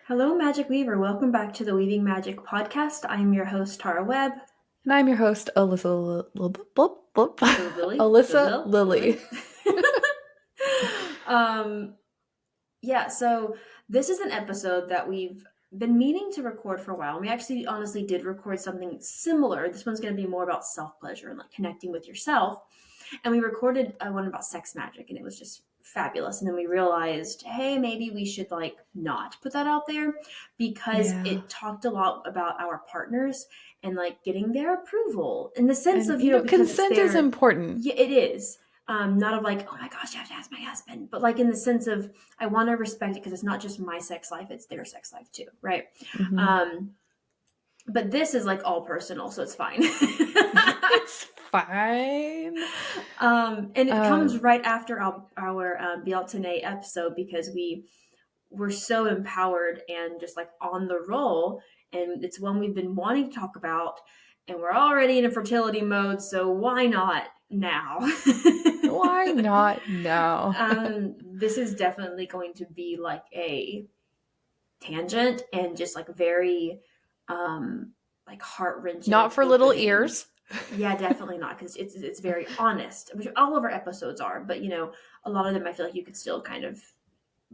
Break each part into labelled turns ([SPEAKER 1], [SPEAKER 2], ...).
[SPEAKER 1] Hello, Magic Weaver. Welcome back to the Weaving Magick podcast. I'm your host, Tara Webb.
[SPEAKER 2] And I'm your host, Alyssa Lily.
[SPEAKER 1] So this is an episode that we've been meaning to record for a while. We actually honestly did record something similar. This one's going to be more about self-pleasure and like connecting with yourself. And we recorded one about sex magic, and it was just fabulous. And then we realized, hey, maybe we should like not put that out there because it talked a lot about our partners and like getting their approval in the sense of, because
[SPEAKER 2] consent is important.
[SPEAKER 1] Yeah, it is. Not of like, oh my gosh, you have to ask my husband, but like in the sense of I want to respect it because it's not just my sex life, it's their sex life too, right?
[SPEAKER 2] Mm-hmm.
[SPEAKER 1] But this is like all personal, so it's fine.
[SPEAKER 2] It's fine.
[SPEAKER 1] And it comes right after our Bialtane episode because we were so empowered and just like on the roll. And it's one we've been wanting to talk about. And we're already in a fertility mode, so why not now?
[SPEAKER 2] Why not now?
[SPEAKER 1] This is definitely going to be like a tangent and just like very like heart-wrenching.
[SPEAKER 2] Not for little ears.
[SPEAKER 1] Yeah, definitely not, because it's very honest, which all of our episodes are, but a lot of them I feel like you could still kind of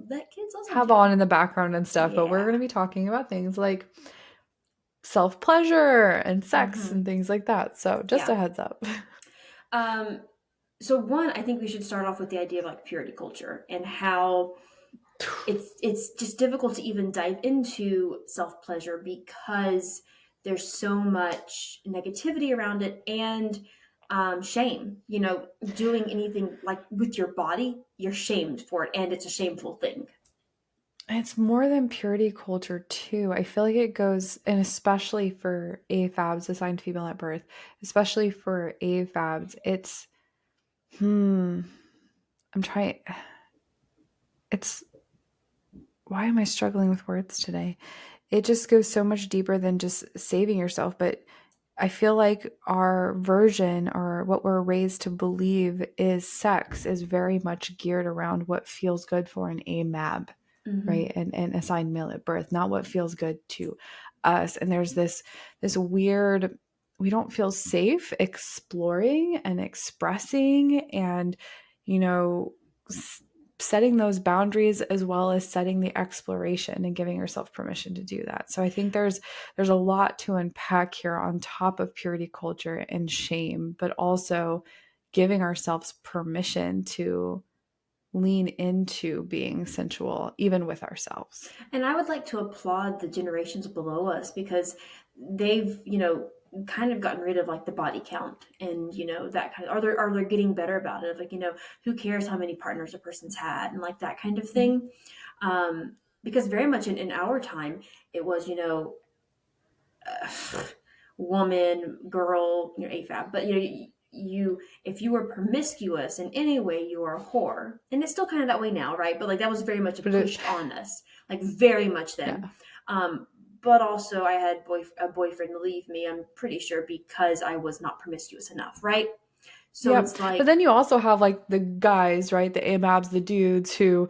[SPEAKER 1] let kids also
[SPEAKER 2] have on in the background and stuff. Yeah. But we're going to be talking about things like self-pleasure and sex and things like that. So just a heads up.
[SPEAKER 1] So one, I think we should start off with the idea of like purity culture and how it's just difficult to even dive into self-pleasure because there's so much negativity around it and shame. Doing anything like with your body, you're shamed for it, and it's a shameful thing.
[SPEAKER 2] It's more than purity culture too. I feel like it goes, and especially for AFABs, assigned female at birth, especially for AFABs, it's why am I struggling with words today? It just goes so much deeper than just saving yourself. But I feel like our version, or what we're raised to believe is sex, is very much geared around what feels good for an AMAB, right? And assigned male at birth, not what feels good to us. And there's this weird, we don't feel safe exploring and expressing and, setting those boundaries, as well as setting the exploration and giving yourself permission to do that. So I think there's a lot to unpack here on top of purity culture and shame, but also giving ourselves permission to lean into being sensual, even with ourselves.
[SPEAKER 1] And I would like to applaud the generations below us because they've, kind of gotten rid of like the body count and that kind of, are they getting better about it, like who cares how many partners a person's had and like that kind of thing. Because very much in our time it was woman, girl, AFAB, but if you were promiscuous in any way, you were a whore. And it's still kind of that way now, right? But like that was very much pushed on us, like very much then. Yeah. But also I had a boyfriend leave me, I'm pretty sure, because I was not promiscuous enough, right? So it's like,
[SPEAKER 2] but then you also have like the guys, right? The AMABs, the dudes who,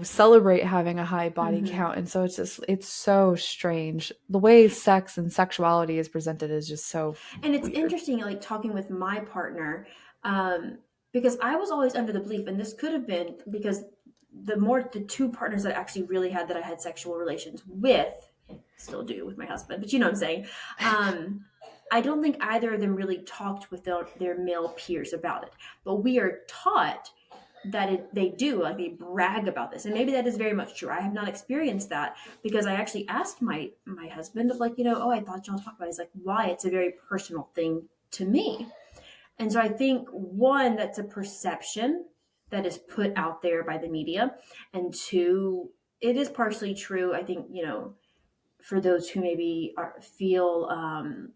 [SPEAKER 2] celebrate having a high body count. And so it's so strange. The way sex and sexuality is presented is just so
[SPEAKER 1] And it's interesting, like talking with my partner, because I was always under the belief, and this could have been because the two partners that I actually really had that I had sexual relations with, still do with my husband, but you know what I'm saying. I don't think either of them really talked with their male peers about it, but we are taught that they do, like they brag about this, and maybe that is very much true. I have not experienced that because I actually asked my husband of like, oh, I thought y'all talked about it. He's like, why? It's a very personal thing to me. And so I think one, that's a perception that is put out there by the media, and two, it is partially true. I think for those who maybe feel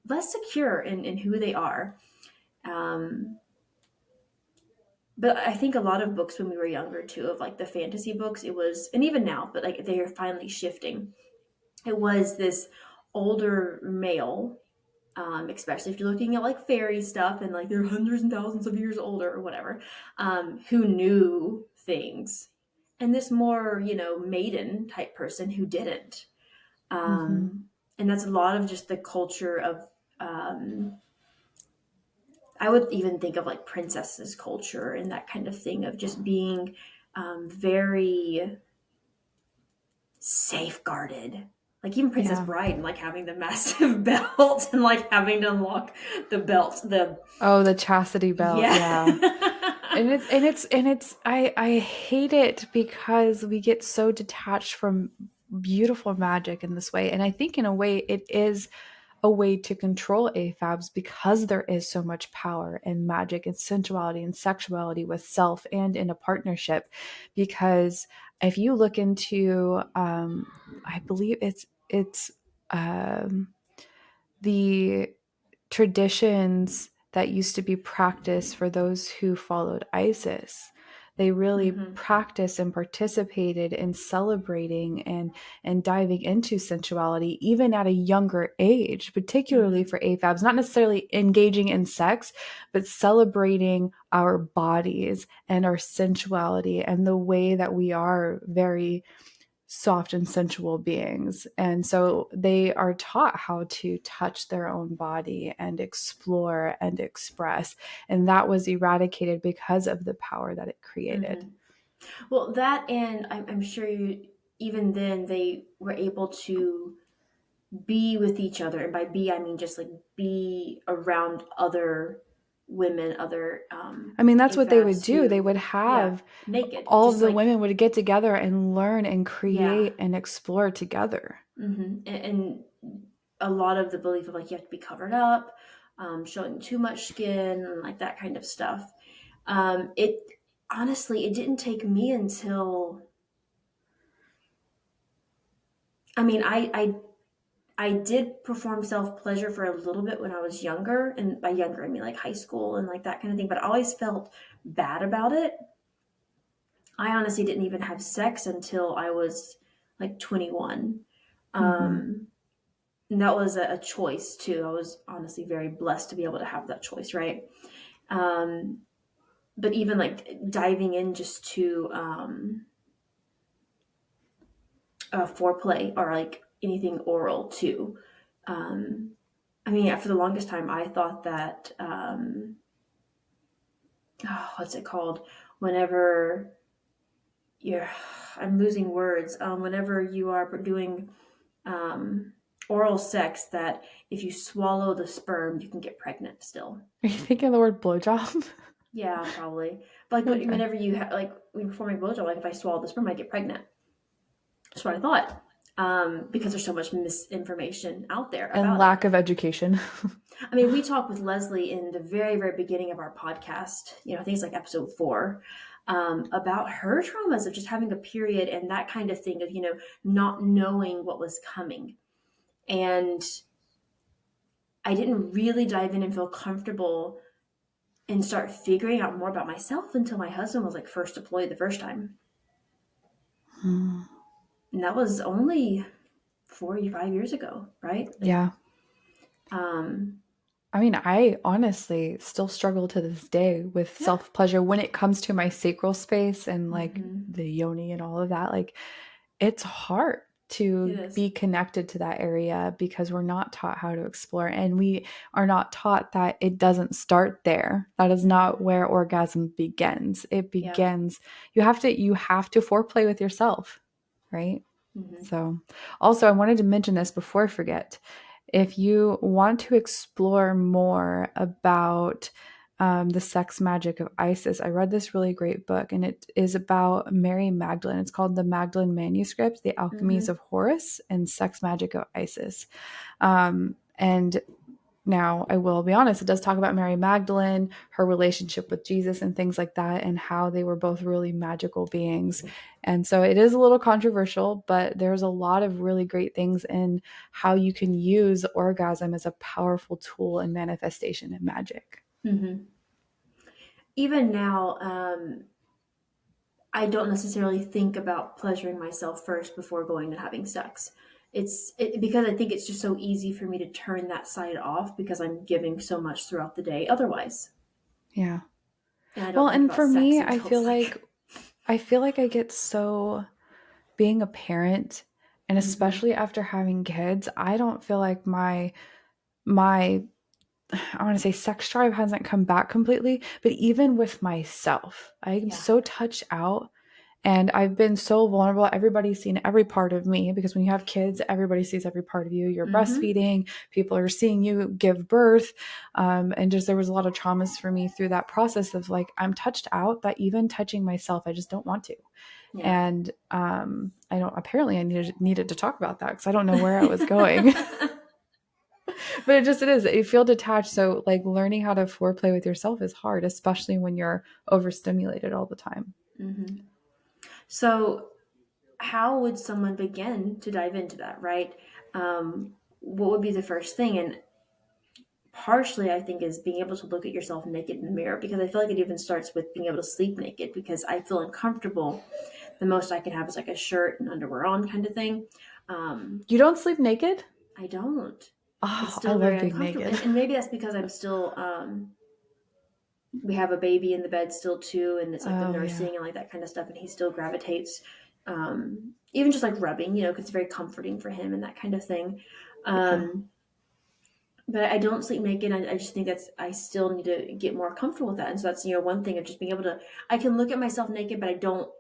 [SPEAKER 1] less secure in who they are. But I think a lot of books when we were younger too, of like the fantasy books, it was, and even now, but like they are finally shifting. It was this older male, especially if you're looking at like fairy stuff and like they're hundreds and thousands of years older or whatever, who knew things. and this more, maiden type person who didn't.
[SPEAKER 2] Mm-hmm.
[SPEAKER 1] And that's a lot of just the culture of, I would even think of like princesses culture and that kind of thing of just being very safeguarded. Like even Princess
[SPEAKER 2] Yeah.
[SPEAKER 1] Bride and like having the massive belt and like having to unlock the belt.
[SPEAKER 2] Oh, the chastity belt.
[SPEAKER 1] Yeah.
[SPEAKER 2] Yeah. I hate it because we get so detached from beautiful magic in this way. And I think in a way it is a way to control AFABs because there is so much power in magic and sensuality and sexuality with self and in a partnership. Because if you look into, I believe it's um, the traditions that used to be practiced for those who followed ISIS. They really
[SPEAKER 1] Hmm.
[SPEAKER 2] practiced and participated in celebrating and diving into sensuality even at a younger age, particularly
[SPEAKER 1] Hmm.
[SPEAKER 2] for AFABs, not necessarily engaging in sex, but celebrating our bodies and our sensuality and the way that we are very soft and sensual beings. And so they are taught how to touch their own body and explore and express. And that was eradicated because of the power that it created.
[SPEAKER 1] Hmm. Well, that, and I'm sure even then they were able to be with each other. And by be, I mean just like be around other women, other
[SPEAKER 2] I mean, that's what they would
[SPEAKER 1] AFABs
[SPEAKER 2] do. They
[SPEAKER 1] who,
[SPEAKER 2] would
[SPEAKER 1] yeah,
[SPEAKER 2] have
[SPEAKER 1] naked,
[SPEAKER 2] all of
[SPEAKER 1] just
[SPEAKER 2] the
[SPEAKER 1] like,
[SPEAKER 2] women would get together and learn and
[SPEAKER 1] yeah.
[SPEAKER 2] create and explore together.
[SPEAKER 1] And a lot of the belief of like you have to be covered up, showing too much skin, and like that kind of stuff. It honestly, it didn't take me until, I mean, I did perform self pleasure for a little bit when I was younger, and by younger I mean like high school and like that kind of thing. But I always felt bad about it. I honestly didn't even have sex until I was like 21.
[SPEAKER 2] Mm-hmm.
[SPEAKER 1] Um, and that was a choice too. I was honestly very blessed to be able to have that choice, right? Um, but even like diving in just to foreplay or like anything oral too. Um, I mean, for the longest time, I thought that what's it called? Whenever you're, I'm losing words. Whenever you are doing um, oral sex, that if you swallow the sperm, you can get pregnant still.
[SPEAKER 2] Are you thinking of the word blowjob?
[SPEAKER 1] Yeah, probably. But like
[SPEAKER 2] Okay.
[SPEAKER 1] whenever you like when you're performing a blowjob, like if I swallow the sperm, I get pregnant. That's what I thought. Because there's so much misinformation out there
[SPEAKER 2] And
[SPEAKER 1] about it.
[SPEAKER 2] lack of education.
[SPEAKER 1] I mean, we talked with Leslie in the very, very beginning of our podcast. I think it's like episode 4, about her traumas of just having a period and that kind of thing of not knowing what was coming. And I didn't really dive in and feel comfortable and start figuring out more about myself until my husband was like first deployed the first time. And that was only 45 years ago, right? Like,
[SPEAKER 2] Yeah.
[SPEAKER 1] um,
[SPEAKER 2] I mean, I honestly still struggle to this day with
[SPEAKER 1] yeah.
[SPEAKER 2] self pleasure when it comes to my sacral space and like
[SPEAKER 1] Hmm.
[SPEAKER 2] the yoni and all of that. Like, it's hard
[SPEAKER 1] It
[SPEAKER 2] to
[SPEAKER 1] is.
[SPEAKER 2] be connected to that area because we're not taught how to explore and we are not taught that it doesn't start there. That is not
[SPEAKER 1] Hmm.
[SPEAKER 2] where orgasm begins. It
[SPEAKER 1] Yeah.
[SPEAKER 2] begins, you have to foreplay with yourself, right?
[SPEAKER 1] Hmm.
[SPEAKER 2] So, also, I wanted to mention this before I forget. If you want to explore more about the sex magic of Isis, I read this really great book, and it is about Mary Magdalene. It's called The Magdalene Manuscript, The Alchemies
[SPEAKER 1] Hmm.
[SPEAKER 2] of Horus, and Sex Magic of Isis. And now, I will be honest, it does talk about Mary Magdalene, her relationship with Jesus, and things like that, and how they were both really magical beings. And so it is a little controversial, but there's a lot of really great things in how you can use orgasm as a powerful tool in manifestation and magic.
[SPEAKER 1] Hmm. Even now, I don't necessarily think about pleasuring myself first before going and having sex. Because I think it's just so easy for me to turn that side off because I'm giving so much throughout the day otherwise.
[SPEAKER 2] Yeah.
[SPEAKER 1] And I
[SPEAKER 2] Well,
[SPEAKER 1] don't think
[SPEAKER 2] and
[SPEAKER 1] about
[SPEAKER 2] for
[SPEAKER 1] sex
[SPEAKER 2] me, I
[SPEAKER 1] until
[SPEAKER 2] feel
[SPEAKER 1] it's
[SPEAKER 2] like
[SPEAKER 1] like
[SPEAKER 2] I feel like I get so, being a parent, and
[SPEAKER 1] Mm-hmm.
[SPEAKER 2] especially after having kids, I don't feel like my I want to say sex drive hasn't come back completely, but even with myself, I'm
[SPEAKER 1] Yeah.
[SPEAKER 2] so touched out and I've been so vulnerable. Everybody's seen every part of me because when you have kids, everybody sees every part of you. You're
[SPEAKER 1] Mm-hmm.
[SPEAKER 2] breastfeeding, people are seeing you give birth. And just there was a lot of traumas for me through that process of like, I'm touched out, but even touching myself, I just don't want to.
[SPEAKER 1] Yeah.
[SPEAKER 2] And I don't, apparently I needed to talk about that because I don't know where I was going. But it is. You feel detached. So like learning how to foreplay with yourself is hard, especially when you're overstimulated all the time.
[SPEAKER 1] Mm-hmm. So, how would someone begin to dive into that, right? What would be the first thing? And partially, I think, is being able to look at yourself naked in the mirror, because I feel like it even starts with being able to sleep naked, because I feel uncomfortable. The most I can have is like a shirt and underwear on kind of thing. Um,
[SPEAKER 2] You don't sleep naked?
[SPEAKER 1] I don't. It's
[SPEAKER 2] Oh, I
[SPEAKER 1] still very
[SPEAKER 2] love being
[SPEAKER 1] uncomfortable.
[SPEAKER 2] naked.
[SPEAKER 1] And maybe that's because I'm still, we have a baby in the bed still too, and it's like the
[SPEAKER 2] Oh, yeah.
[SPEAKER 1] nursing and like that kind of stuff, and he still gravitates, even just like rubbing, because it's very comforting for him and that kind of thing.
[SPEAKER 2] Yeah.
[SPEAKER 1] Um, but I don't sleep naked. I just think I still need to get more comfortable with that. And so that's, one thing of just being able to, I can look at myself naked, but I don't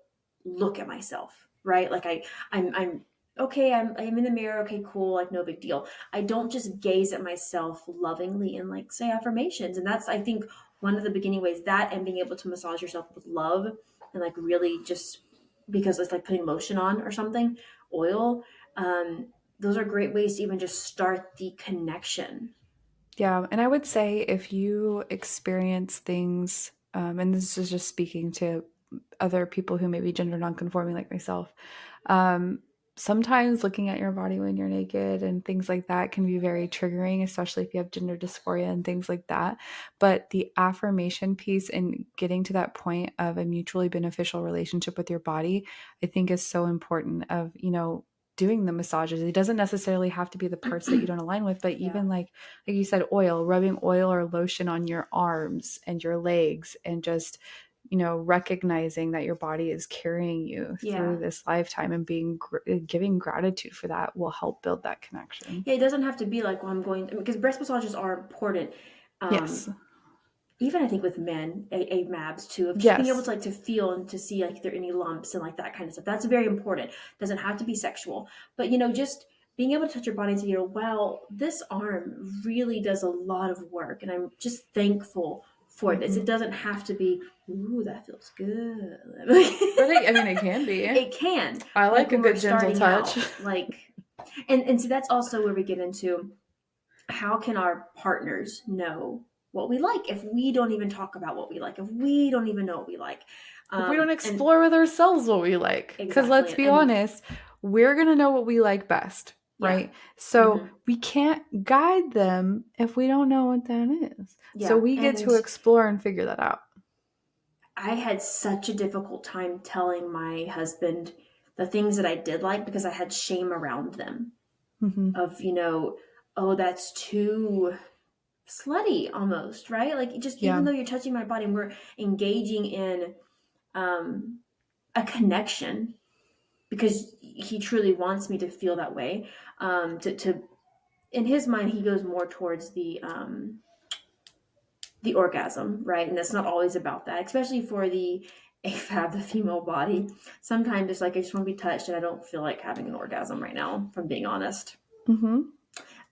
[SPEAKER 1] look at myself, right? Like I'm okay. I'm in the mirror. Okay, cool. Like no big deal. I don't just gaze at myself lovingly and like say affirmations. And that's, I think, one of the beginning ways, that and being able to massage yourself with love and like really just, because it's like putting lotion on or something, oil. Those are great ways to even just start the connection.
[SPEAKER 2] Yeah. And I would say if you experience things, and this is just speaking to other people who may be gender nonconforming like myself, um, sometimes looking at your body when you're naked and things like that can be very triggering, especially if you have gender dysphoria and things like that. But the affirmation piece and getting to that point of a mutually beneficial relationship with your body, I think is so important of, doing the massages. It doesn't necessarily have to be the parts that you don't align with, but
[SPEAKER 1] Yeah.
[SPEAKER 2] even like you said, rubbing oil or lotion on your arms and your legs and just, recognizing that your body is carrying you
[SPEAKER 1] Yeah.
[SPEAKER 2] through this lifetime and giving gratitude for that will help build that connection.
[SPEAKER 1] Yeah, it doesn't have to be like, well, I'm going, because breast massages are important. Um,
[SPEAKER 2] Yes.
[SPEAKER 1] Even I think with men, AFABs too, of just being able to
[SPEAKER 2] Yes.
[SPEAKER 1] like to feel and to see like if there are any lumps and like that kind of stuff. That's very important. Doesn't have to be sexual, but just being able to touch your body and say, wow, this arm really does a lot of work, and I'm just thankful for this. It
[SPEAKER 2] Hmm.
[SPEAKER 1] doesn't have to be, ooh, that feels good.
[SPEAKER 2] But I mean, it can be.
[SPEAKER 1] It can,
[SPEAKER 2] I
[SPEAKER 1] like
[SPEAKER 2] like a
[SPEAKER 1] when we're
[SPEAKER 2] good gentle
[SPEAKER 1] starting
[SPEAKER 2] touch.
[SPEAKER 1] out, like, and so that's also where we get into, how can our partners know what we like if we don't even talk about what we like, if we don't even know what we like?
[SPEAKER 2] If we don't
[SPEAKER 1] And
[SPEAKER 2] explore with ourselves what we like, because let's
[SPEAKER 1] exactly.
[SPEAKER 2] be
[SPEAKER 1] And
[SPEAKER 2] honest, we're going to know what we like best,
[SPEAKER 1] yeah.
[SPEAKER 2] right? So
[SPEAKER 1] Hmm.
[SPEAKER 2] we can't guide them if we don't know what that is. So
[SPEAKER 1] Yeah.
[SPEAKER 2] we get
[SPEAKER 1] And
[SPEAKER 2] to explore and figure that out.
[SPEAKER 1] I had such a difficult time telling my husband the things that I did like, because I had shame around them
[SPEAKER 2] Hmm.
[SPEAKER 1] of, oh, that's too slutty almost, right? Like, just even
[SPEAKER 2] Yeah.
[SPEAKER 1] though you're touching my body and we're engaging in um, a connection, because he truly wants me to feel that way. To In his mind, he goes more towards the orgasm, right? And that's not always about that, especially for the AFAB, the female body. Sometimes it's like, I just want to be touched, and I don't feel like having an orgasm right now, if I'm being honest.
[SPEAKER 2] Hmm.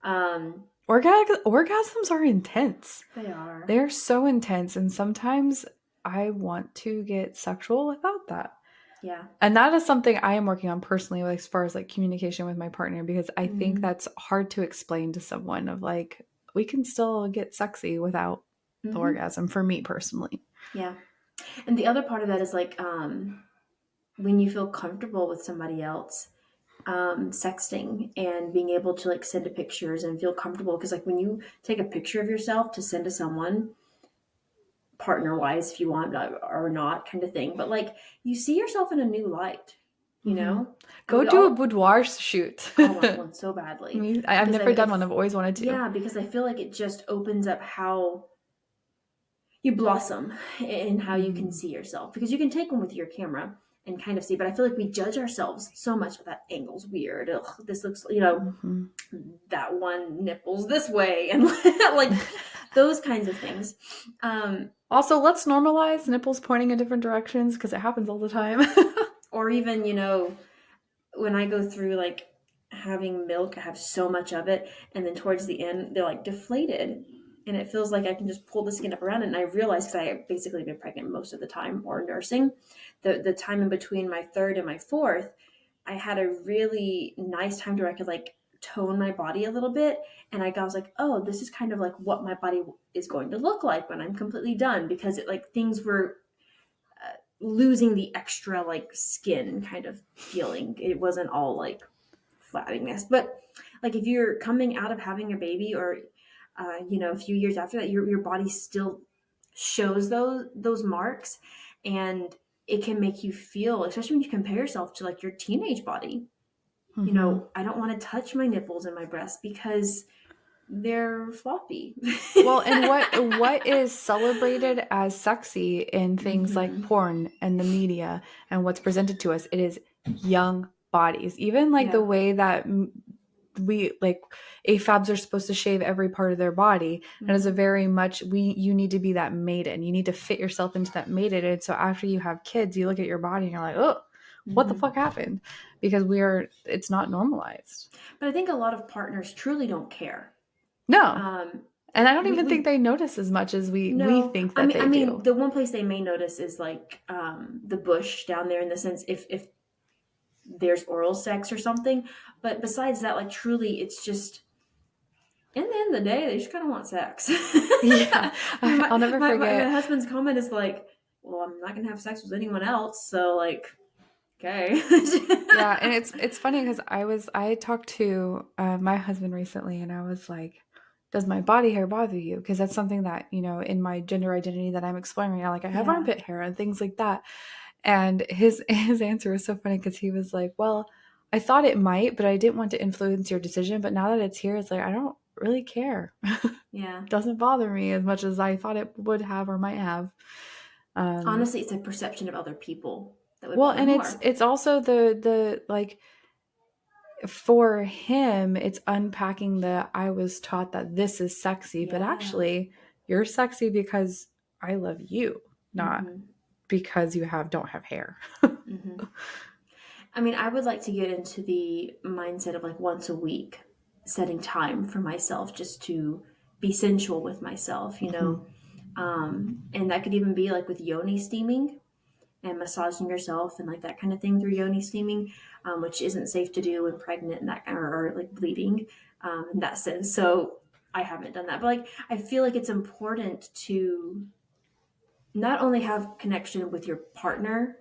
[SPEAKER 1] Um,
[SPEAKER 2] Orgasms are intense.
[SPEAKER 1] they are,
[SPEAKER 2] They're so intense. And sometimes I want to get sexual without that.
[SPEAKER 1] yeah.
[SPEAKER 2] And that is something I am working on personally, like, as far as like communication with my partner, because I think
[SPEAKER 1] Mm-hmm.
[SPEAKER 2] that's hard to explain to someone of like, we can still get sexy without the
[SPEAKER 1] Mm-hmm.
[SPEAKER 2] orgasm for me personally.
[SPEAKER 1] Yeah. And the other part of that is like, when you feel comfortable with somebody else, sexting and being able to like send pictures and feel comfortable, because like when you take a picture of yourself to send to someone, partner wise, if you want, or not, kind of thing, but like you see yourself in a new light,
[SPEAKER 2] Hmm.
[SPEAKER 1] and
[SPEAKER 2] Go
[SPEAKER 1] we
[SPEAKER 2] do a
[SPEAKER 1] all,
[SPEAKER 2] boudoir shoot.
[SPEAKER 1] I want one so badly,
[SPEAKER 2] I've
[SPEAKER 1] because
[SPEAKER 2] never done one. I've always wanted to.
[SPEAKER 1] yeah, because I feel like it just opens up how you blossom in how you can
[SPEAKER 2] Mm.
[SPEAKER 1] see yourself, because you can take one with your camera, and kind of see. But I feel like we judge ourselves so much. That angle's weird. Ugh, this looks,
[SPEAKER 2] Mm-hmm.
[SPEAKER 1] that one nipple's this way, and like those kinds of things.
[SPEAKER 2] Also, let's normalize nipples pointing in different directions because it happens all the time.
[SPEAKER 1] Or even, when I go through like having milk, I have so much of it, and then towards the end, they're like deflated. And it feels like I can just pull the skin up around it. And I realized, because I basically been pregnant most of the time or nursing, the time in between my third and my fourth, I had a really nice time where I could like tone my body a little bit. And I was like, oh, this is kind of like what my body is going to look like when I'm completely done, because it like things were losing the extra like skin kind of feeling. It wasn't all like flattiness. But like if you're coming out of having a baby, or a few years after that, your body still shows those marks, and it can make you feel, especially when you compare yourself to like your teenage body.
[SPEAKER 2] Mm-hmm.
[SPEAKER 1] I don't want to touch my nipples and my breasts because they're floppy.
[SPEAKER 2] Well, and what is celebrated as sexy in things like
[SPEAKER 1] Mm-hmm.
[SPEAKER 2] porn and the media and what's presented to us, it is young bodies. Even like the
[SPEAKER 1] Yeah.
[SPEAKER 2] way that we like AFABs are supposed to shave every part of their body. That is a
[SPEAKER 1] Mm-hmm.
[SPEAKER 2] very much you need to be that maiden. You need to fit yourself into that maiden. And so after you have kids, you look at your body and you're like, oh, what the
[SPEAKER 1] Mm-hmm.
[SPEAKER 2] fuck happened? Because it's not normalized.
[SPEAKER 1] But I think a lot of partners truly don't care.
[SPEAKER 2] No.
[SPEAKER 1] Um,
[SPEAKER 2] And I don't
[SPEAKER 1] we
[SPEAKER 2] even think
[SPEAKER 1] we
[SPEAKER 2] they notice as much as we
[SPEAKER 1] No,
[SPEAKER 2] think
[SPEAKER 1] I
[SPEAKER 2] that
[SPEAKER 1] mean,
[SPEAKER 2] they do.
[SPEAKER 1] the one place they may notice is like the bush down there, in the sense if there's oral sex or something. But besides that, like truly, it's just, in the end of the day, they just kind of want sex.
[SPEAKER 2] Yeah,
[SPEAKER 1] I mean,
[SPEAKER 2] I'll never
[SPEAKER 1] my
[SPEAKER 2] forget.
[SPEAKER 1] husband's comment is like, "Well, I'm not gonna have sex with anyone else, so like, okay."
[SPEAKER 2] Yeah, and it's funny because I talked to my husband recently, and I was like, "Does my body hair bother you?" Because that's something that in my gender identity that I'm exploring right now. Like I have
[SPEAKER 1] Yeah.
[SPEAKER 2] armpit hair and things like that. And his answer was so funny because he was like, "Well, I thought it might, but I didn't want to influence your decision. But now that it's here, it's like I don't really care.
[SPEAKER 1] Yeah.
[SPEAKER 2] Doesn't bother me as much as I thought it would have or might have." Um,
[SPEAKER 1] Honestly, it's a perception of other people that would
[SPEAKER 2] well,
[SPEAKER 1] bother
[SPEAKER 2] and
[SPEAKER 1] more.
[SPEAKER 2] it's also the like for him, it's unpacking the I was taught that this is sexy, but
[SPEAKER 1] Yeah.
[SPEAKER 2] actually you're sexy because I love you, not
[SPEAKER 1] Mm-hmm.
[SPEAKER 2] because you don't have hair.
[SPEAKER 1] Mm-hmm. I mean, I would like to get into the mindset of like once a week, setting time for myself just to be sensual with myself.
[SPEAKER 2] Mhm.
[SPEAKER 1] And that could even be like with yoni steaming and massaging yourself and like that kind of thing through yoni steaming, which isn't safe to do when pregnant and that, or like bleeding, in that sense. So I haven't done that, but like I feel like it's important to not only have connection with your partner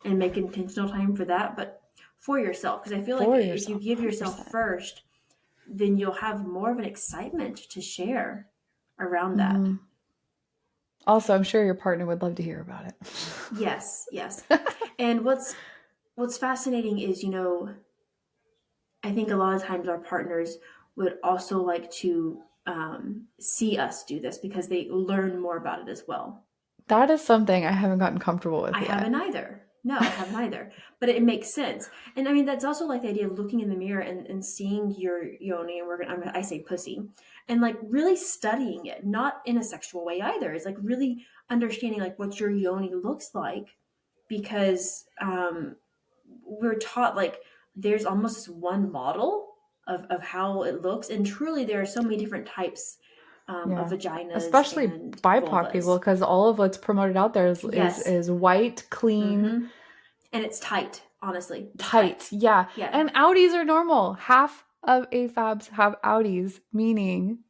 [SPEAKER 1] and make intentional time for that, but for yourself. Because I feel like
[SPEAKER 2] For
[SPEAKER 1] if you
[SPEAKER 2] yourself,
[SPEAKER 1] give yourself
[SPEAKER 2] 100%.
[SPEAKER 1] first, then you'll have more of an excitement to share around that.
[SPEAKER 2] Mhm. Also, I'm sure your partner would love to hear about it.
[SPEAKER 1] Yes, yes. And what's fascinating is, I think a lot of times our partners would also like to see us do this because they learn more about it as well.
[SPEAKER 2] That is something I haven't gotten comfortable with
[SPEAKER 1] I
[SPEAKER 2] yet.
[SPEAKER 1] haven't either. No, I haven't either. But it makes sense. And I mean, that's also like the idea of looking in the mirror and seeing your yoni, and I say pussy, and like really studying it, not in a sexual way either. It's like really understanding like what your yoni looks like, because we're taught like there's almost this one model of how it looks. And truly, there are so many different types of
[SPEAKER 2] Yeah.
[SPEAKER 1] vaginas
[SPEAKER 2] Especially
[SPEAKER 1] and
[SPEAKER 2] BIPOC people,
[SPEAKER 1] vulvas.
[SPEAKER 2] because all of what's promoted out there is
[SPEAKER 1] Yes.
[SPEAKER 2] is white, clean,
[SPEAKER 1] Mm-hmm. And it's tight, honestly. It's
[SPEAKER 2] tight.
[SPEAKER 1] tight.
[SPEAKER 2] Yeah.
[SPEAKER 1] Yeah.
[SPEAKER 2] And outies are normal. Half of AFABs have outies, meaning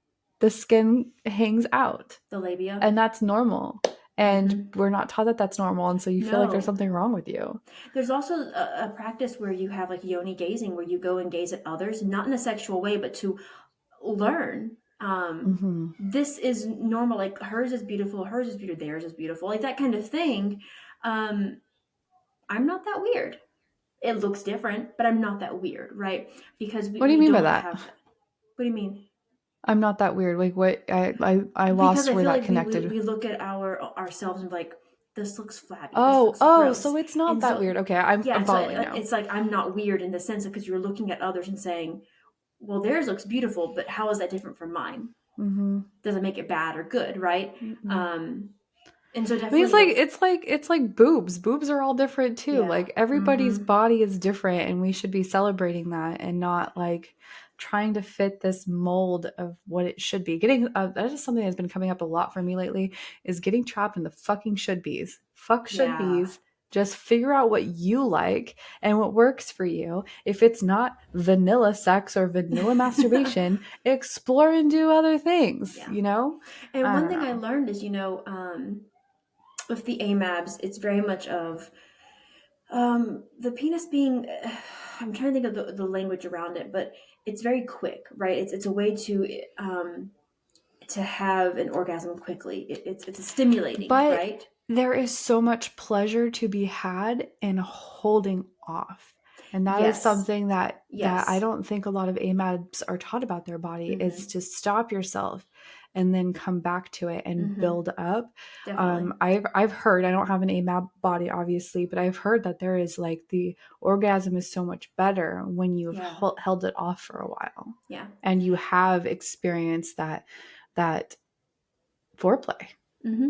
[SPEAKER 2] the skin hangs out.
[SPEAKER 1] The labia.
[SPEAKER 2] And that's normal. And
[SPEAKER 1] Mm-hmm.
[SPEAKER 2] we're not taught that that's normal. And so you feel like there's
[SPEAKER 1] No.
[SPEAKER 2] something wrong with you.
[SPEAKER 1] There's also a practice where you have like yoni gazing, where you go and gaze at others, not in a sexual way, but to learn.
[SPEAKER 2] Hmm.
[SPEAKER 1] This is normal. Like hers is beautiful, theirs is beautiful, like that kind of thing. Um, I'm not that weird. It looks different, but I'm not that weird, right? Because
[SPEAKER 2] What do you
[SPEAKER 1] we
[SPEAKER 2] mean by
[SPEAKER 1] don't
[SPEAKER 2] that?
[SPEAKER 1] have that. What do you mean?
[SPEAKER 2] I'm not that weird. Like what I
[SPEAKER 1] Because
[SPEAKER 2] lost
[SPEAKER 1] I
[SPEAKER 2] where
[SPEAKER 1] feel
[SPEAKER 2] that
[SPEAKER 1] like
[SPEAKER 2] connected.
[SPEAKER 1] we look at ourselves and be like, this looks flabby, this
[SPEAKER 2] Oh,
[SPEAKER 1] looks
[SPEAKER 2] oh,
[SPEAKER 1] gross.
[SPEAKER 2] so it's not
[SPEAKER 1] And
[SPEAKER 2] that
[SPEAKER 1] so,
[SPEAKER 2] weird. Okay, I'm
[SPEAKER 1] yeah,
[SPEAKER 2] I'm
[SPEAKER 1] and so
[SPEAKER 2] following now.
[SPEAKER 1] it's like I'm not weird in the sense of, because you're looking at others and saying, well, theirs looks beautiful, but how is that different from mine?
[SPEAKER 2] Mm-hmm.
[SPEAKER 1] Doesn't make it bad or good, right?
[SPEAKER 2] Mm-mm.
[SPEAKER 1] Um, and so
[SPEAKER 2] I mean,
[SPEAKER 1] definitely like,
[SPEAKER 2] it's like boobs. Boobs are all different too.
[SPEAKER 1] yeah,
[SPEAKER 2] Like everybody's
[SPEAKER 1] mm-hmm,
[SPEAKER 2] body is different, and we should be celebrating that and not like trying to fit this mold of what it should be. Getting that is something that's been coming up a lot for me lately. Is getting trapped in the fucking should be's. Fuck should
[SPEAKER 1] yeah.
[SPEAKER 2] be's. Just figure out what you like and what works for you. If it's not vanilla sex or vanilla masturbation, explore and do other things.
[SPEAKER 1] Yeah.
[SPEAKER 2] You know,
[SPEAKER 1] And
[SPEAKER 2] I
[SPEAKER 1] one
[SPEAKER 2] don't
[SPEAKER 1] thing I
[SPEAKER 2] know.
[SPEAKER 1] learned is, with the AMABs, it's very much of the penis being. I'm trying to think of the language around it, but it's very quick, right? It's a way to have an orgasm quickly. It's stimulating,
[SPEAKER 2] But
[SPEAKER 1] right?
[SPEAKER 2] there is so much pleasure to be had in holding off. And that is
[SPEAKER 1] Yes,
[SPEAKER 2] something that I
[SPEAKER 1] yes,
[SPEAKER 2] don't think a lot of AMABs are taught about their body is
[SPEAKER 1] mm-hmm,
[SPEAKER 2] to stop yourself and then come back to it and
[SPEAKER 1] mm-hmm,
[SPEAKER 2] build up.
[SPEAKER 1] definitely.
[SPEAKER 2] I've heard, I don't have an AMAB body obviously, but I've heard that there is like the orgasm is so much better when you've
[SPEAKER 1] Yeah,
[SPEAKER 2] held it off for a while
[SPEAKER 1] yeah.
[SPEAKER 2] and you have experienced that foreplay.
[SPEAKER 1] Mm-hmm.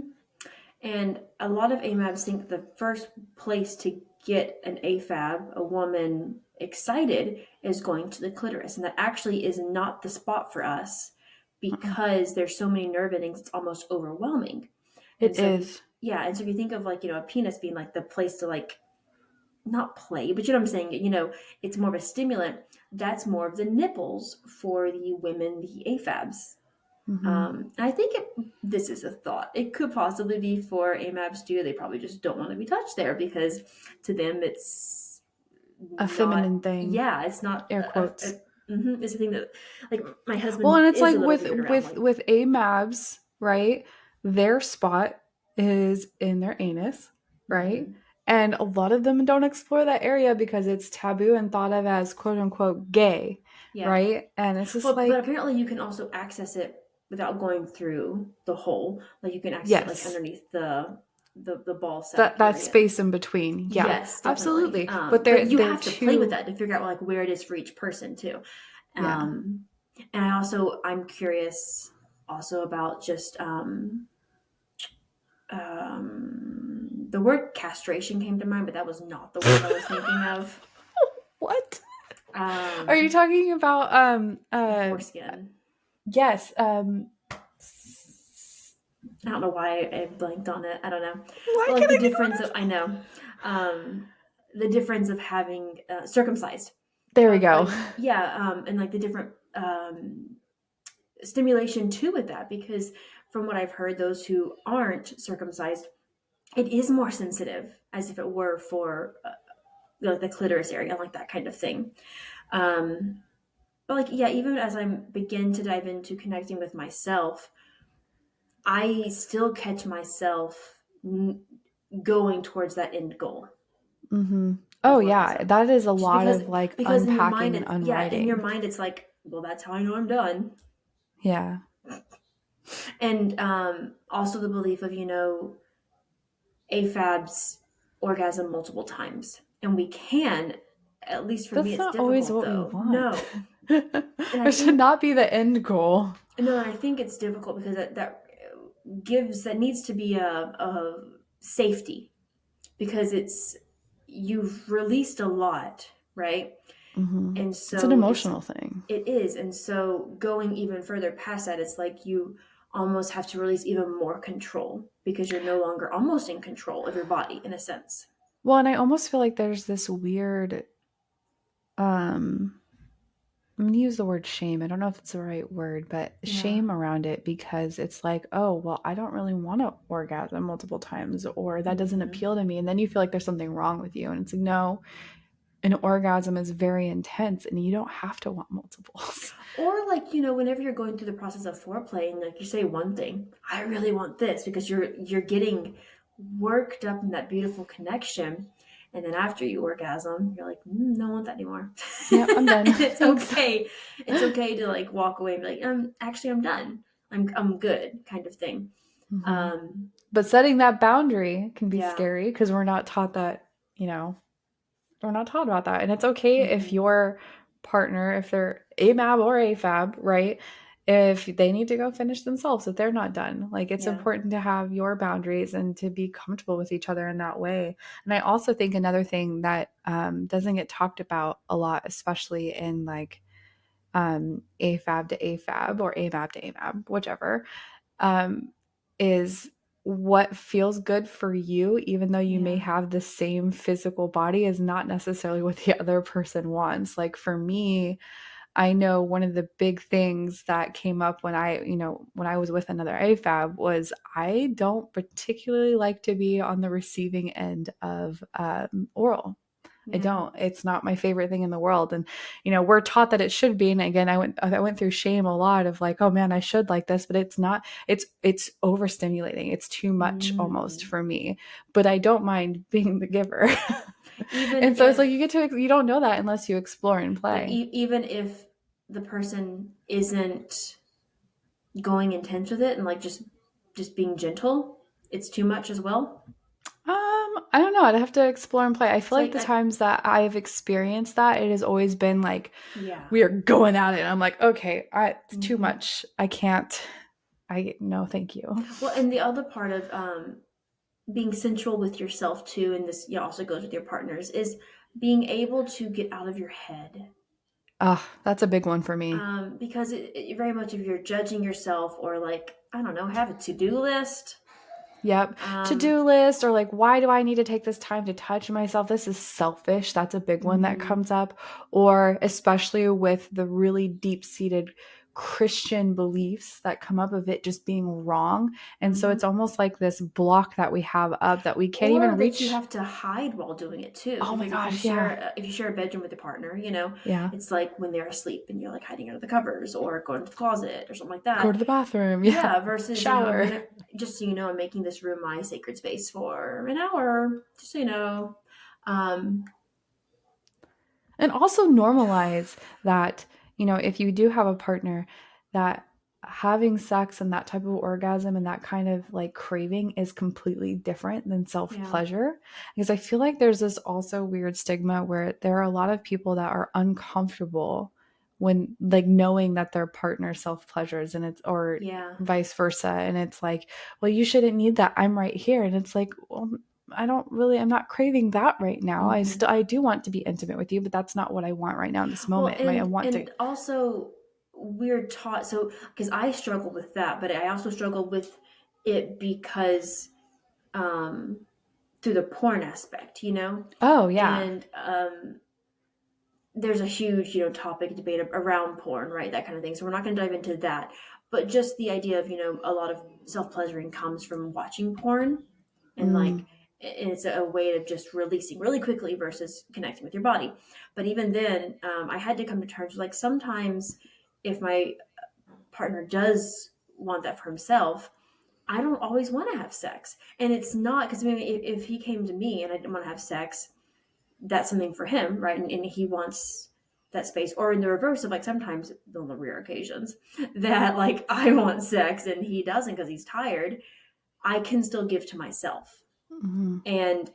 [SPEAKER 1] And a lot of AMABs think the first place to get an AFAB, a woman, excited is going to the clitoris. And that actually is not the spot for us
[SPEAKER 2] Uh-uh.
[SPEAKER 1] because there's so many nerve endings, it's almost overwhelming. And
[SPEAKER 2] It
[SPEAKER 1] so, if you,
[SPEAKER 2] is.
[SPEAKER 1] yeah, and so if you think of like, a penis being like the place to like, not play, but you know what I'm saying? It's more of a stimulant. That's more of the nipples for the women, the AFABs.
[SPEAKER 2] Mm-hmm.
[SPEAKER 1] I think this is a thought. It could possibly be for AMABs too. They probably just don't want to be touched there because to them it's
[SPEAKER 2] A
[SPEAKER 1] not.
[SPEAKER 2] feminine thing,
[SPEAKER 1] Yeah, it's not.
[SPEAKER 2] air quotes.
[SPEAKER 1] It's a thing that, like, my
[SPEAKER 2] Well,
[SPEAKER 1] husband
[SPEAKER 2] and it's
[SPEAKER 1] is
[SPEAKER 2] like
[SPEAKER 1] a little weird around. Like,
[SPEAKER 2] with AMABs, right? Their spot is in their anus, right?
[SPEAKER 1] mm-hmm,
[SPEAKER 2] And a lot of them don't explore that area because it's taboo and thought of as quote unquote gay,
[SPEAKER 1] yeah.
[SPEAKER 2] right? And it's just
[SPEAKER 1] But
[SPEAKER 2] like,
[SPEAKER 1] apparently you can also access it without going through the hole. Like you can access it like
[SPEAKER 2] yes,
[SPEAKER 1] underneath the ball sack
[SPEAKER 2] that
[SPEAKER 1] area.
[SPEAKER 2] space in between. Yeah,
[SPEAKER 1] Yes, definitely.
[SPEAKER 2] absolutely. But
[SPEAKER 1] But you
[SPEAKER 2] they're
[SPEAKER 1] have to play with
[SPEAKER 2] too,
[SPEAKER 1] that to figure out like where it is for each person too.
[SPEAKER 2] yeah.
[SPEAKER 1] Um, and I'm curious also about just the word castration came to mind, but that was not the word I was thinking of.
[SPEAKER 2] What? Are you talking about
[SPEAKER 1] The foreskin.
[SPEAKER 2] yes,
[SPEAKER 1] I don't know why I blanked on it. I don't know.
[SPEAKER 2] why
[SPEAKER 1] But like
[SPEAKER 2] can
[SPEAKER 1] the
[SPEAKER 2] I think
[SPEAKER 1] difference of, I know, the difference of having circumcised.
[SPEAKER 2] there we
[SPEAKER 1] Of
[SPEAKER 2] go.
[SPEAKER 1] like, yeah, and like the different stimulation too with that, because from what I've heard, those who aren't circumcised, it is more sensitive, as if it were for like the clitoris area, like that kind of thing. Um, but like, yeah, even as I begin to dive into connecting with myself, I still catch myself going towards that end goal
[SPEAKER 2] Mm-hmm.
[SPEAKER 1] of
[SPEAKER 2] Oh yeah,
[SPEAKER 1] orgasm,
[SPEAKER 2] that is a
[SPEAKER 1] just
[SPEAKER 2] lot of like
[SPEAKER 1] because in your mind,
[SPEAKER 2] unpacking and
[SPEAKER 1] in your
[SPEAKER 2] unwriting.
[SPEAKER 1] mind it's like, well, that's how I know I'm done.
[SPEAKER 2] Yeah.
[SPEAKER 1] And also the belief of, AFABs orgasm multiple times. And we can, at least for me,
[SPEAKER 2] That's
[SPEAKER 1] it's
[SPEAKER 2] not always
[SPEAKER 1] difficult
[SPEAKER 2] what we
[SPEAKER 1] though.
[SPEAKER 2] want.
[SPEAKER 1] No. And I
[SPEAKER 2] It should
[SPEAKER 1] think,
[SPEAKER 2] not be the end goal.
[SPEAKER 1] no, and I think it's difficult because that needs to be a safety, because you've released a lot, right?
[SPEAKER 2] Mm-hmm.
[SPEAKER 1] And
[SPEAKER 2] It's an
[SPEAKER 1] so
[SPEAKER 2] emotional thing.
[SPEAKER 1] it is. And so going even further past that, it's like you almost have to release even more control because you're no longer almost in control of your body in a sense.
[SPEAKER 2] Well, and I almost feel like there's this weird um I'm gonna use the word shame. I don't know if it's the right word, but
[SPEAKER 1] Yeah.
[SPEAKER 2] shame around it because it's like, oh, well, I don't really want to orgasm multiple times, or that doesn't
[SPEAKER 1] Mm-hmm.
[SPEAKER 2] appeal to me. And then you feel like there's something wrong with you. And it's like, no, an orgasm is very intense and you don't have to want multiples.
[SPEAKER 1] Or like, whenever you're going through the process of foreplay and like you say one thing, I really want this, because you're getting worked up in that beautiful connection. And then after you orgasm, you're like, don't want that anymore.
[SPEAKER 2] Yeah, I'm done.
[SPEAKER 1] And it's
[SPEAKER 2] Thanks.
[SPEAKER 1] okay. It's okay to like walk away and be like, actually I'm done. I'm good, kind of thing.
[SPEAKER 2] Mm-hmm.
[SPEAKER 1] Um,
[SPEAKER 2] But setting that boundary can be
[SPEAKER 1] yeah.
[SPEAKER 2] scary because we're not taught that, we're not taught about that. And it's okay if
[SPEAKER 1] Mm-hmm.
[SPEAKER 2] your partner, if they're AMAB or AFAB, right? If they need to go finish themselves, if they're not done. Like it's
[SPEAKER 1] Yeah.
[SPEAKER 2] important to have your boundaries and to be comfortable with each other in that way. And I also think another thing that doesn't get talked about a lot, especially in like AFAB to AFAB or AMAB to AMAB, whichever, um, is what feels good for you, even though you may
[SPEAKER 1] Yeah.
[SPEAKER 2] have the same physical body, is not necessarily what the other person wants. Like for me, I know one of the big things that came up when I was with another AFAB was I don't particularly like to be on the receiving end of oral. I
[SPEAKER 1] Yeah.
[SPEAKER 2] don't. It's not my favorite thing in the world. And we're taught that it should be. And again, I went through shame a lot of like, oh man, I should like this, but it's not. It's overstimulating. It's too much almost
[SPEAKER 1] Mm.
[SPEAKER 2] for me. But I don't mind being the giver.
[SPEAKER 1] Even
[SPEAKER 2] And so it's like
[SPEAKER 1] if
[SPEAKER 2] you don't know that unless you explore and
[SPEAKER 1] like
[SPEAKER 2] play.
[SPEAKER 1] even if the person isn't going intense with it and like just being gentle, it's too much as well.
[SPEAKER 2] I don't know. I'd have to explore and play. I
[SPEAKER 1] It's
[SPEAKER 2] feel like
[SPEAKER 1] like
[SPEAKER 2] the times that I've experienced that, it has always been like
[SPEAKER 1] yeah.
[SPEAKER 2] we are going at it. And I'm like, okay, it's too
[SPEAKER 1] Hmm.
[SPEAKER 2] much. I can't. I no, thank you.
[SPEAKER 1] Well, and the other part of being sensual with yourself too, and this also goes with your partners, is being able to get out of your head.
[SPEAKER 2] Oh, that's a big one for me.
[SPEAKER 1] Because it very much if you're judging yourself or like I don't know, have a to-do list.
[SPEAKER 2] Yep.
[SPEAKER 1] Um,
[SPEAKER 2] To-do list or like, why do I need to take this time to touch myself? This is selfish. That's a big one that
[SPEAKER 1] mhm,
[SPEAKER 2] comes up. Or especially with the really deep-seated Christian beliefs that come up of it just being wrong. And so
[SPEAKER 1] mhm.
[SPEAKER 2] it's almost like this block that we have up that we can't
[SPEAKER 1] Or
[SPEAKER 2] even
[SPEAKER 1] that you
[SPEAKER 2] reach.
[SPEAKER 1] have to hide while doing it too,
[SPEAKER 2] Oh my
[SPEAKER 1] because
[SPEAKER 2] gosh, yeah.
[SPEAKER 1] if you share a bedroom with a partner,
[SPEAKER 2] Yeah.
[SPEAKER 1] it's like when they're asleep and you're like hiding under the covers or going to the closet or something like
[SPEAKER 2] Go
[SPEAKER 1] that.
[SPEAKER 2] to the bathroom. Yeah.
[SPEAKER 1] Yeah, versus I'm
[SPEAKER 2] Shower.
[SPEAKER 1] gonna just so you know I'm making this room my sacred space for an hour, just so you know. Um,
[SPEAKER 2] And also normalize that, if you do have a partner, that having sex and that type of orgasm and that kind of like craving is completely different than self
[SPEAKER 1] yeah,
[SPEAKER 2] pleasure. Because I feel like there's this also weird stigma where there are a lot of people that are uncomfortable when like knowing that their partner self pleasures and it's or
[SPEAKER 1] yeah.
[SPEAKER 2] vice versa. And it's like, well, you shouldn't need that. I'm right here. And it's like, well, I'm not craving that right now.
[SPEAKER 1] Hmm.
[SPEAKER 2] I do want to be intimate with you, but that's not what I want right now in this
[SPEAKER 1] Well,
[SPEAKER 2] moment. I want to.
[SPEAKER 1] and also we're taught so because I struggle with that, but I also struggle with it because um, through the porn aspect,
[SPEAKER 2] Oh, yeah.
[SPEAKER 1] and there's a huge topic debate around porn, right? That kind of thing. So we're not going to dive into that, but just the idea of a lot of self pleasuring comes from watching porn and
[SPEAKER 2] Mm,
[SPEAKER 1] like it's a way of just releasing really quickly versus connecting with your body. But even then, I had to come to terms with like sometimes if my partner does want that for himself, I don't always want to have sex. And it's not because maybe if he came to me and I didn't want to have sex, that's something for him, right? And he wants that space. Or in the reverse of like sometimes on the rare occasions that like I want sex and he doesn't because he's tired, I can still give to myself.
[SPEAKER 2] mhm.
[SPEAKER 1] And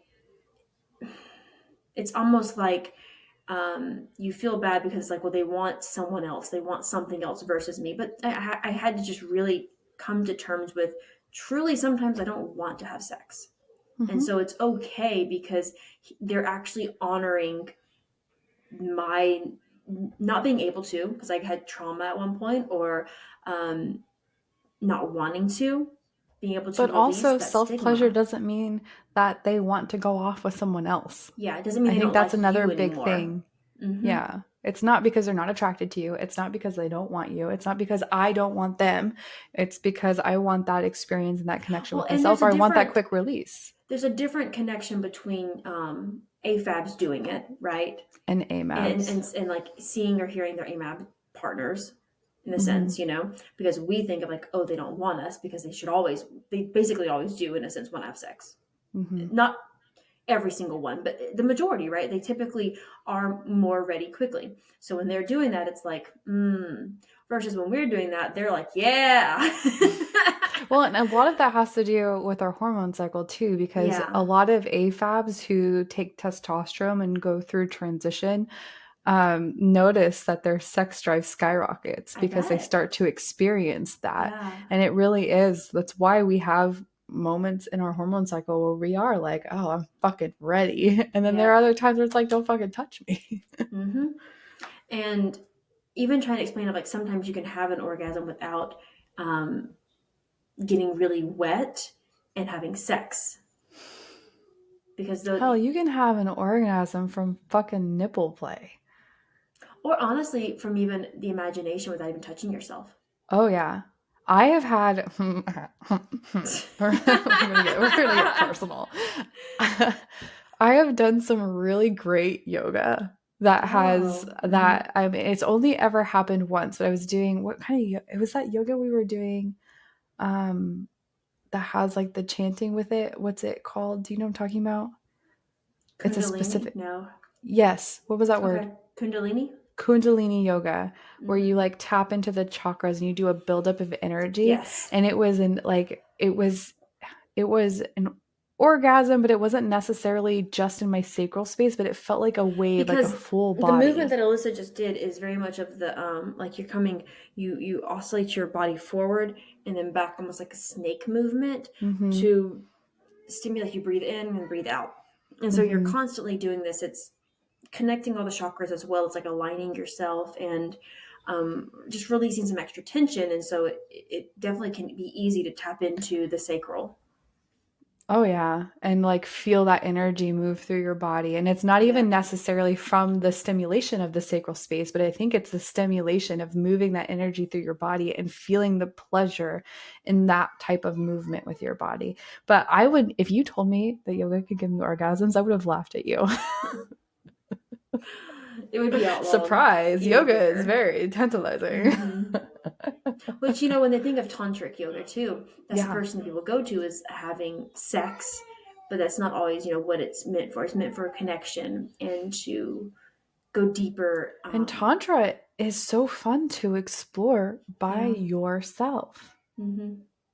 [SPEAKER 1] it's almost like you feel bad because like well they want someone else, they want something else versus me. But I had to just really come to terms with truly sometimes I don't want to have sex. And
[SPEAKER 2] Mhm.
[SPEAKER 1] so it's okay because they're actually honoring my not being able to because I had trauma at one point or um, not wanting to, being able to
[SPEAKER 2] But
[SPEAKER 1] release
[SPEAKER 2] also,
[SPEAKER 1] that
[SPEAKER 2] self pleasure
[SPEAKER 1] stigma.
[SPEAKER 2] doesn't mean that they want to go off with someone else.
[SPEAKER 1] Yeah, it doesn't mean
[SPEAKER 2] I
[SPEAKER 1] they
[SPEAKER 2] think
[SPEAKER 1] don't
[SPEAKER 2] that's
[SPEAKER 1] like
[SPEAKER 2] another
[SPEAKER 1] you
[SPEAKER 2] big
[SPEAKER 1] anymore.
[SPEAKER 2] thing.
[SPEAKER 1] Mm-hmm.
[SPEAKER 2] Yeah. It's not because they're not attracted to you. It's not because they don't want you. It's not because I don't want them. It's because I want that experience and that connection
[SPEAKER 1] Well,
[SPEAKER 2] with
[SPEAKER 1] and
[SPEAKER 2] myself, or I want that quick release.
[SPEAKER 1] there's a different connection between AFABs doing it right
[SPEAKER 2] And
[SPEAKER 1] and
[SPEAKER 2] AMABs.
[SPEAKER 1] like seeing or hearing their AMAB partners in a
[SPEAKER 2] Hmm.
[SPEAKER 1] sense, because we think of like, oh, they don't want us because they basically always do in a sense want to have sex.
[SPEAKER 2] Hmm.
[SPEAKER 1] Not every single one, but the majority, right? They typically are more ready quickly. So when they're doing that, it's like, versus when we're doing that, they're like, yeah.
[SPEAKER 2] Well, and a lot of that has to do with our hormone cycle too, because
[SPEAKER 1] Yeah.
[SPEAKER 2] a lot of AFABs who take testosterone and go through transition notice that their sex drive skyrockets
[SPEAKER 1] I
[SPEAKER 2] because they
[SPEAKER 1] bet.
[SPEAKER 2] start to experience that.
[SPEAKER 1] Yeah.
[SPEAKER 2] And it really is. That's why we have moments in our hormone cycle where we are like, oh, I'm fucking ready. And then there are
[SPEAKER 1] Yeah.
[SPEAKER 2] other times where it's like, don't fucking touch me.
[SPEAKER 1] Mm-hmm. And even trying to explain it, like sometimes you can have an orgasm without getting really wet and having sex. Because
[SPEAKER 2] Hell, you can have an orgasm from fucking nipple play.
[SPEAKER 1] or honestly, from even the imagination without even touching yourself.
[SPEAKER 2] Oh yeah. I have had we're gonna get personal. I have done some really great yoga that has that I mean it's only ever happened once, but I was doing what kind of it was that yoga we were doing that has like the chanting with it. What's it called? Do you know what I'm talking about? It's a
[SPEAKER 1] Kundalini?
[SPEAKER 2] specific.
[SPEAKER 1] No.
[SPEAKER 2] Yes. What was that word?
[SPEAKER 1] Okay. Kundalini?
[SPEAKER 2] Kundalini yoga, where you like tap into the chakras and you do a buildup of energy.
[SPEAKER 1] Yes.
[SPEAKER 2] And it was it was an orgasm, but it wasn't necessarily just in my sacral space, but it felt like a wave,
[SPEAKER 1] Because
[SPEAKER 2] like a full
[SPEAKER 1] the
[SPEAKER 2] body.
[SPEAKER 1] movement that Alyssa just did is very much of the like you're coming, you oscillate your body forward and then back, almost like a snake movement to stimulate you breathe in and breathe out. And so you're constantly doing this. It's connecting all the chakras as well. It's like aligning yourself and just releasing some extra tension. And so it definitely can be easy to tap into the sacral.
[SPEAKER 2] Oh yeah, and like feel that energy move through your body. And it's not even necessarily from the stimulation of the sacral space, but I think it's the stimulation of moving that energy through your body and feeling the pleasure in that type of movement with your body. But I would, if you told me that yoga could give me orgasms, I would have laughed at you.
[SPEAKER 1] It would be outlawed.
[SPEAKER 2] Surprise, yoga is very tantalizing.
[SPEAKER 1] Which, you know, when they think of tantric yoga too, that's
[SPEAKER 2] Yeah.
[SPEAKER 1] the first thing people go to is having sex, but that's not always, you know, what it's meant for. It's meant for a connection and to go deeper.
[SPEAKER 2] And Tantra is so fun to explore by
[SPEAKER 1] Yeah.
[SPEAKER 2] yourself.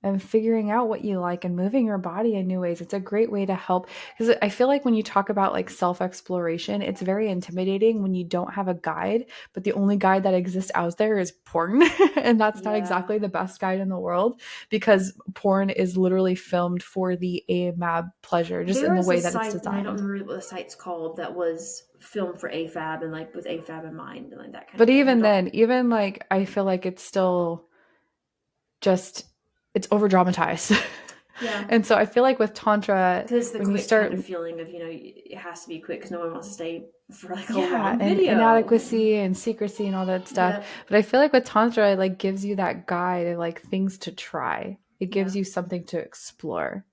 [SPEAKER 2] And figuring out what you like and moving your body in new ways. It's a great way to help, because I feel like when you talk about like self-exploration, it's very intimidating when you don't have a guide, but the only guide that exists out there is porn. And that's not exactly the best guide in the world, because porn is literally filmed for the AFAB pleasure, just in the way that it's designed.
[SPEAKER 1] I don't remember what the site's called, that was filmed for AFAB and like with AFAB in mind and like that kind
[SPEAKER 2] but
[SPEAKER 1] of thing.
[SPEAKER 2] even then, even like I feel like it's still just it's over dramatized.
[SPEAKER 1] Yeah.
[SPEAKER 2] And so I feel like with Tantra,
[SPEAKER 1] because the
[SPEAKER 2] when you
[SPEAKER 1] quick
[SPEAKER 2] start
[SPEAKER 1] kind of feeling of, you know, it has to be quick because no one wants to stay for like a
[SPEAKER 2] yeah,
[SPEAKER 1] long
[SPEAKER 2] and
[SPEAKER 1] video.
[SPEAKER 2] inadequacy and secrecy and all that stuff. But I feel like with Tantra, it like gives you that guide and like things to try. It gives you something to explore,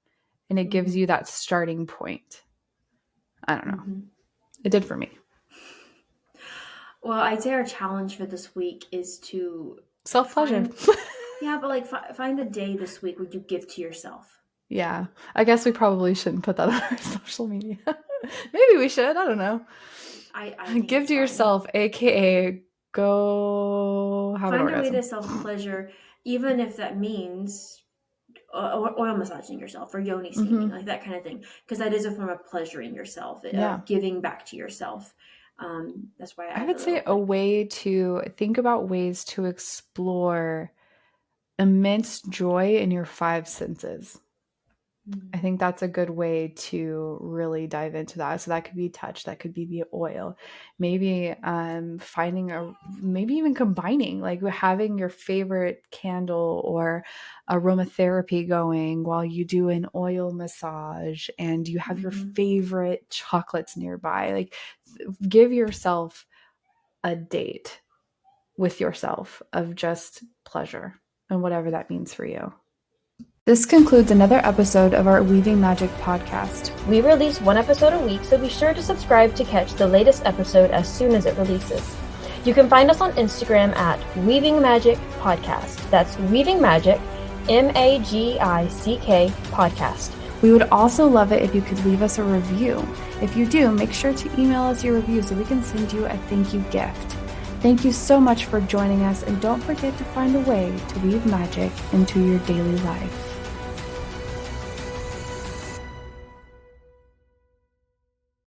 [SPEAKER 2] and it gives you that starting point. I don't know. It did for me.
[SPEAKER 1] Well, I'd say our challenge for this week is to
[SPEAKER 2] self-pleasure.
[SPEAKER 1] Yeah, but like find a day this week where you give to yourself.
[SPEAKER 2] Yeah, I guess we probably shouldn't put that on our social media. Maybe we should. I don't know.
[SPEAKER 1] I
[SPEAKER 2] give to yourself, aka go have an orgasm.
[SPEAKER 1] Find a way to self-pleasure, even if that means oil massaging yourself or yoni steaming, like that kind of thing, because that is a form of pleasuring yourself, of giving back to yourself. That's why I would say
[SPEAKER 2] a way to think about ways to explore immense joy in your five senses. I think that's a good way to really dive into that. So that could be touch, that could be the oil, maybe maybe even combining, like having your favorite candle or aromatherapy going while you do an oil massage, and you have your favorite chocolates nearby. Like give yourself a date with yourself of just pleasure and whatever that means for you. This concludes another episode of our Weaving Magick podcast.
[SPEAKER 3] We release one episode a week, so be sure to subscribe to catch the latest episode as soon as it releases. You can find us on Instagram at Weaving Magick Podcast. That's Weaving Magick, Magick Podcast.
[SPEAKER 2] We would also love it if you could leave us a review. If you do, make sure to email us your review so we can send you a thank you gift. Thank you so much for joining us, and don't forget to find a way to weave magic into your daily life.